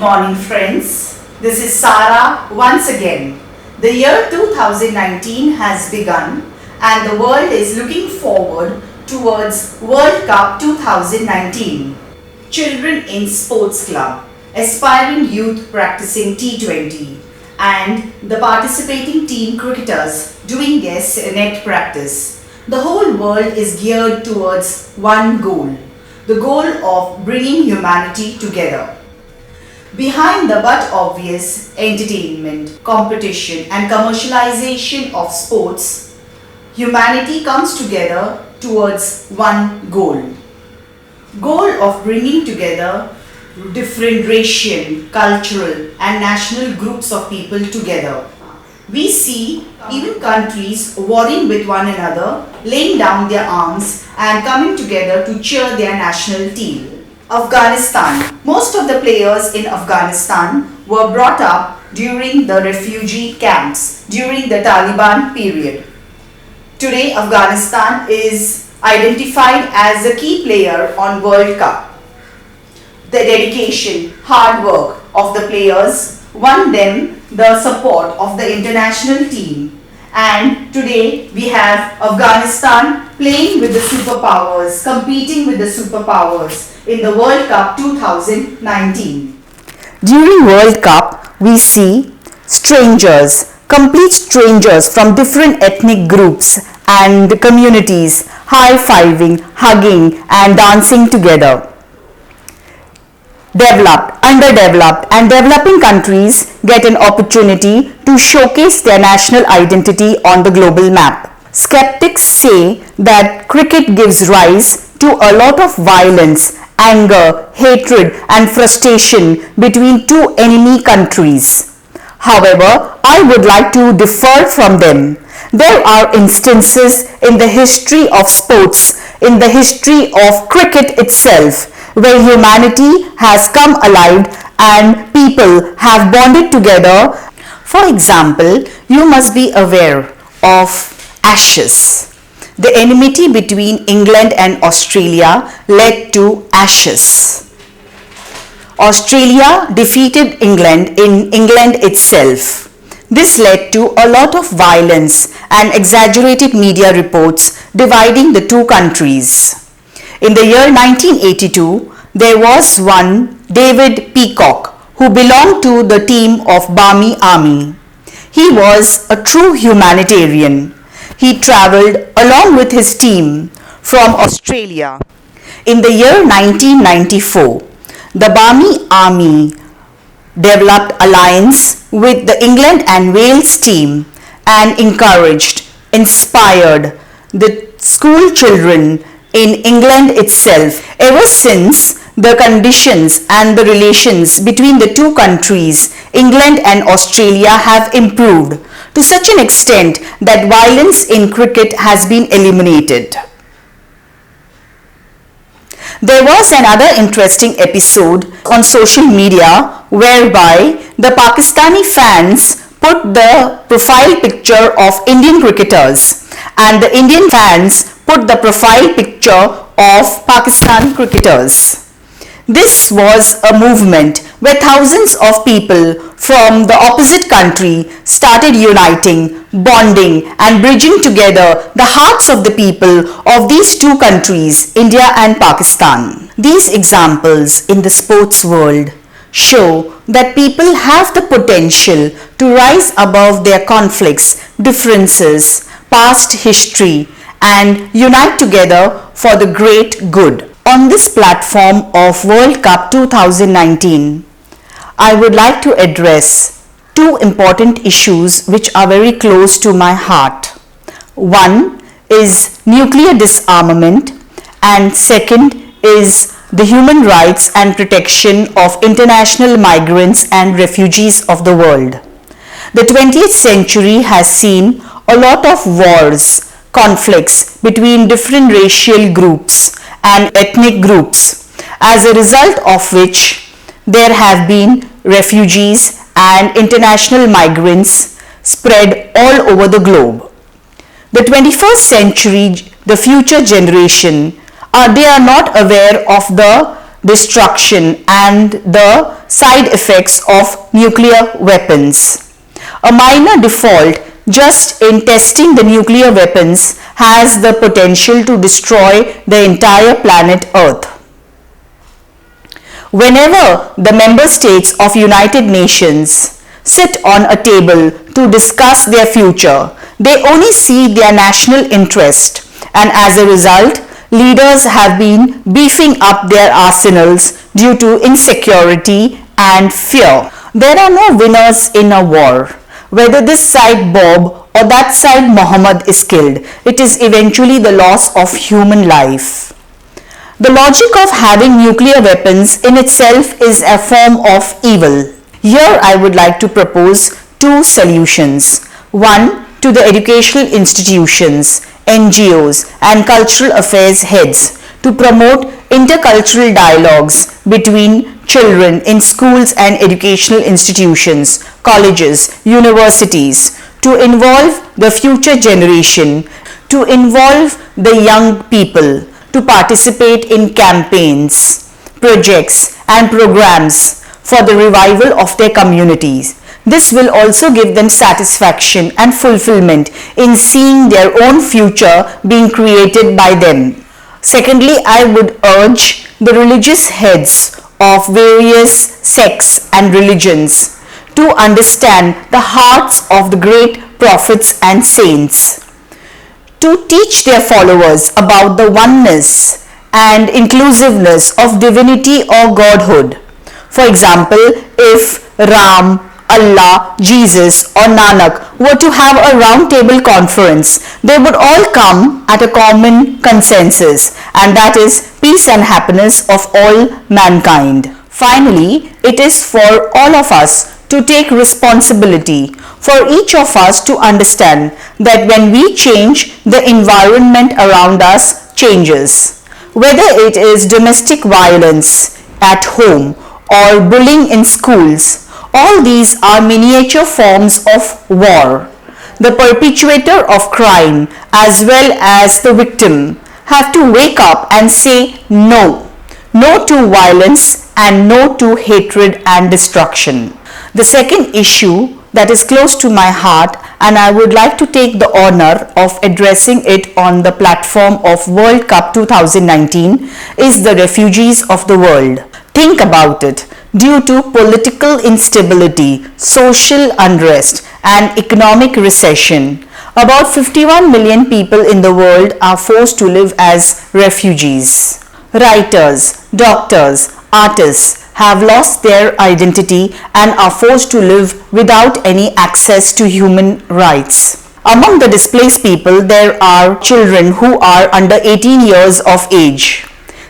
morning friends, this is SARA once again. The year 2019 has begun and the world is looking forward towards World Cup 2019. Children in sports club, aspiring youth practicing T20 and the participating team cricketers doing their net practice. The whole world is geared towards one goal, the goal of bringing humanity together. Behind the but obvious entertainment, competition and commercialization of sports, humanity comes together towards one goal. Goal of bringing together different racial, cultural and national groups of people together. We see even countries warring with one another, laying down their arms and coming together to cheer their national team. Afghanistan. Most of the players in Afghanistan were brought up during the refugee camps during the Taliban period. Today Afghanistan is identified as a key player on World Cup. The dedication, hard work of the players won them the support of the international team, and today we have Afghanistan playing with the superpowers, competing with the superpowers in the World Cup 2019. During World Cup, we see strangers, complete strangers from different ethnic groups and communities high-fiving, hugging and dancing together. Developed, underdeveloped and developing countries get an opportunity to showcase their national identity on the global map. Skeptics say that cricket gives rise to a lot of violence, anger, hatred and frustration between two enemy countries. However, I would like to differ from them. There are instances in the history of sports, in the history of cricket itself, where humanity has come alive and people have bonded together. For example, you must be aware of Ashes. The enmity between England and Australia led to Ashes. Australia defeated England in England itself. This led to a lot of violence and exaggerated media reports dividing the two countries. In the year 1982, there was one David Peacock who belonged to the team of Barmy Army. He was a true humanitarian. He travelled along with his team from Australia. In the year 1994, the Barmy Army developed alliance with the England and Wales team and encouraged, inspired the school children in England itself. Ever since, the conditions and the relations between the two countries, England and Australia, have improved to such an extent that violence in cricket has been eliminated. There was another interesting episode on social media whereby the Pakistani fans put the profile picture of Indian cricketers and the Indian fans put the profile picture of Pakistani cricketers. This was a movement where thousands of people from the opposite country started uniting, bonding and bridging together the hearts of the people of these two countries, India and Pakistan. These examples in the sports world show that people have the potential to rise above their conflicts, differences, past history and unite together for the great good. On this platform of World Cup 2019, I would like to address two important issues which are very close to my heart. One is nuclear disarmament and second is the human rights and protection of international migrants and refugees of the world. The 20th century has seen a lot of wars, conflicts between different racial groups and ethnic groups, as a result of which there have been refugees and international migrants spread all over the globe. The 21st century, the future generation, they are not aware of the destruction, and the side effects of nuclear weapons. A minor default just in testing the nuclear weapons has the potential to destroy the entire planet Earth. Whenever the member states of United Nations sit on a table to discuss their future, they only see their national interest, and as a result, leaders have been beefing up their arsenals due to insecurity and fear. There are no winners in a war. Whether this side Bob or that side Muhammad is killed, it is eventually the loss of human life. The logic of having nuclear weapons in itself is a form of evil. Here I would like to propose two solutions. One, to the educational institutions, NGOs and cultural affairs heads to promote intercultural dialogues between children in schools and educational institutions, colleges, universities, to involve the future generation, to involve the young people, to participate in campaigns, projects and programs for the revival of their communities. This will also give them satisfaction and fulfillment in seeing their own future being created by them. Secondly, I would urge the religious heads of various sects and religions to understand the hearts of the great prophets and saints, to teach their followers about the oneness and inclusiveness of divinity or godhood. For example, if Ram, Allah, Jesus or Nanak were to have a round table conference, they would all come at a common consensus, and that is peace and happiness of all mankind. Finally, it is for all of us to take responsibility, for each of us to understand that when we change, the environment around us changes. Whether it is domestic violence at home or bullying in schools, all these are miniature forms of war. The perpetrator of crime as well as the victim have to wake up and say no. No to violence and no to hatred and destruction. The second issue that is close to my heart, and I would like to take the honor of addressing it on the platform of World Cup 2019, is the refugees of the world. Think about it. Due to political instability, social unrest and economic recession, about 51 million people in the world are forced to live as refugees. Writers, doctors, artists have lost their identity and are forced to live without any access to human rights. Among the displaced people, there are children who are under 18 years of age.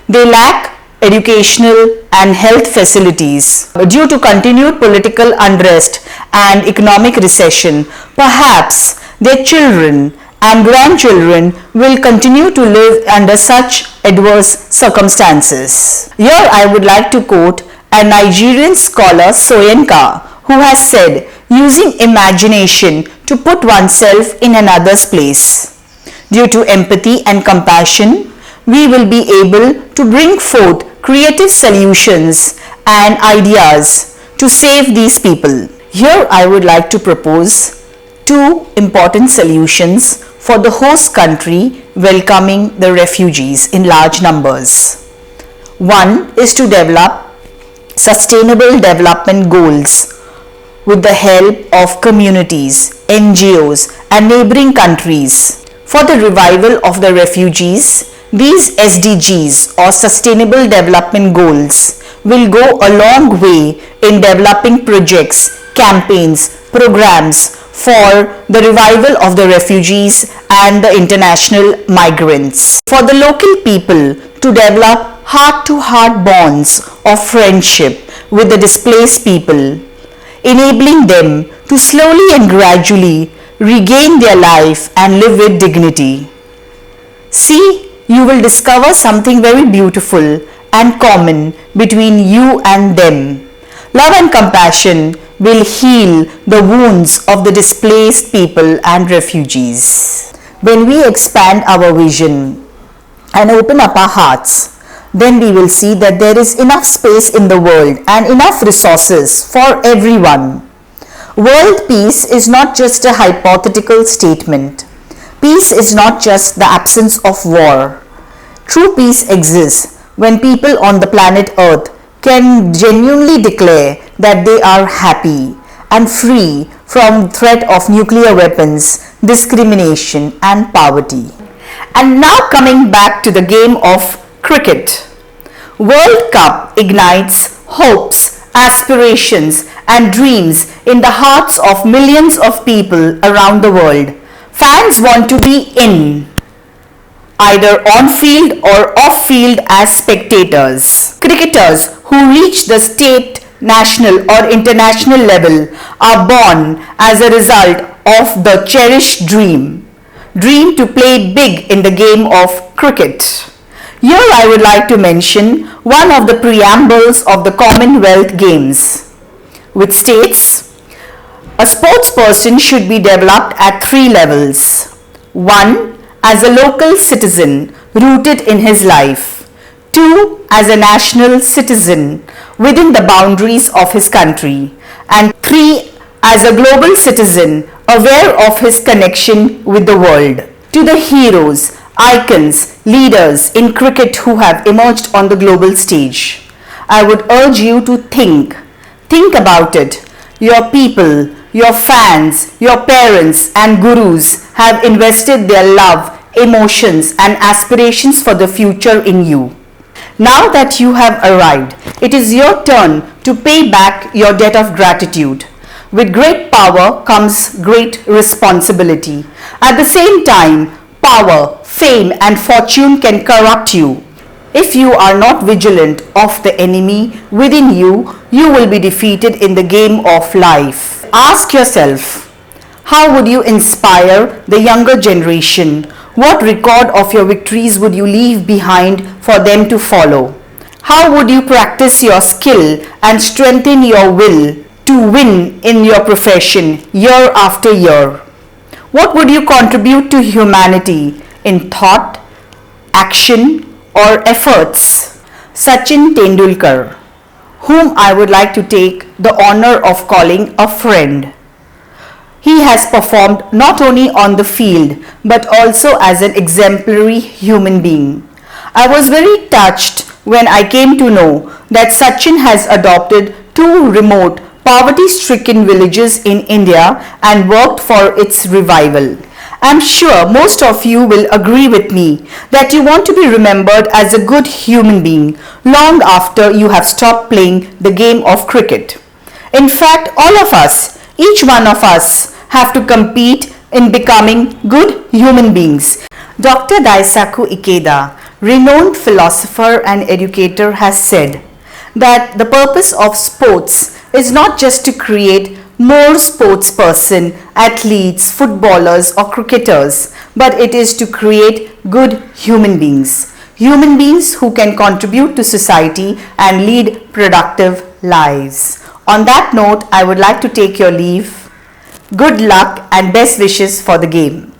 They lack educational and health facilities. Due to continued political unrest and economic recession, perhaps their children and grandchildren will continue to live under such adverse circumstances. Here I would like to quote a Nigerian scholar, Soyinka, who has said, using imagination to put oneself in another's place. Due to empathy and compassion, we will be able to bring forth creative solutions and ideas to save these people. Here I would like to propose two important solutions for the host country welcoming the refugees in large numbers. One is to develop sustainable development goals with the help of communities, NGOs and neighboring countries. For the revival of the refugees, these SDGs or Sustainable Development Goals will go a long way in developing projects, campaigns, programs for the revival of the refugees and the international migrants. For the local people to develop heart-to-heart bonds of friendship with the displaced people, enabling them to slowly and gradually regain their life and live with dignity. See, you will discover something very beautiful and common between you and them. Love and compassion will heal the wounds of the displaced people and refugees. When we expand our vision and open up our hearts, then we will see that there is enough space in the world and enough resources for everyone. World peace is not just a hypothetical statement. Peace is not just the absence of war. True peace exists when people on the planet Earth can genuinely declare that they are happy and free from threat of nuclear weapons, discrimination and poverty. And now coming back to the game of cricket. World Cup ignites hopes, aspirations and dreams in the hearts of millions of people around the world. Fans want to be in, either on field or off field as spectators. Cricketers who reach the state, national or international level are born as a result of the cherished dream to play big in the game of cricket. Here I would like to mention one of the preambles of the Commonwealth Games, which states, a sports person should be developed at 3 levels. 1. As a local citizen rooted in his life. 2. As a national citizen within the boundaries of his country. And 3. As a global citizen aware of his connection with the world. To the heroes, icons, leaders in cricket who have emerged on the global stage, I would urge you to think about it. Your people, your fans, your parents and gurus have invested their love, emotions and aspirations for the future in you. Now that you have arrived, it is your turn to pay back your debt of gratitude. With great power comes great responsibility. At the same time, power, fame and fortune can corrupt you. If you are not vigilant of the enemy within you, you will be defeated in the game of life. Ask yourself, how would you inspire the younger generation? What record of your victories would you leave behind for them to follow? How would you practice your skill and strengthen your will to win in your profession year after year? What would you contribute to humanity in thought, action or efforts? Sachin Tendulkar, whom I would like to take the honor of calling a friend. He has performed not only on the field but also as an exemplary human being. I was very touched when I came to know that Sachin has adopted 2 remote poverty-stricken villages in India and worked for its revival. I am sure most of you will agree with me that you want to be remembered as a good human being long after you have stopped playing the game of cricket. In fact, all of us, each one of us, have to compete in becoming good human beings. Dr. Daisaku Ikeda, renowned philosopher and educator, has said that the purpose of sports is not just to create more sportsperson, athletes, footballers or cricketers, but it is to create good human beings. Human beings who can contribute to society and lead productive lives. On that note, I would like to take your leave. Good luck and best wishes for the game.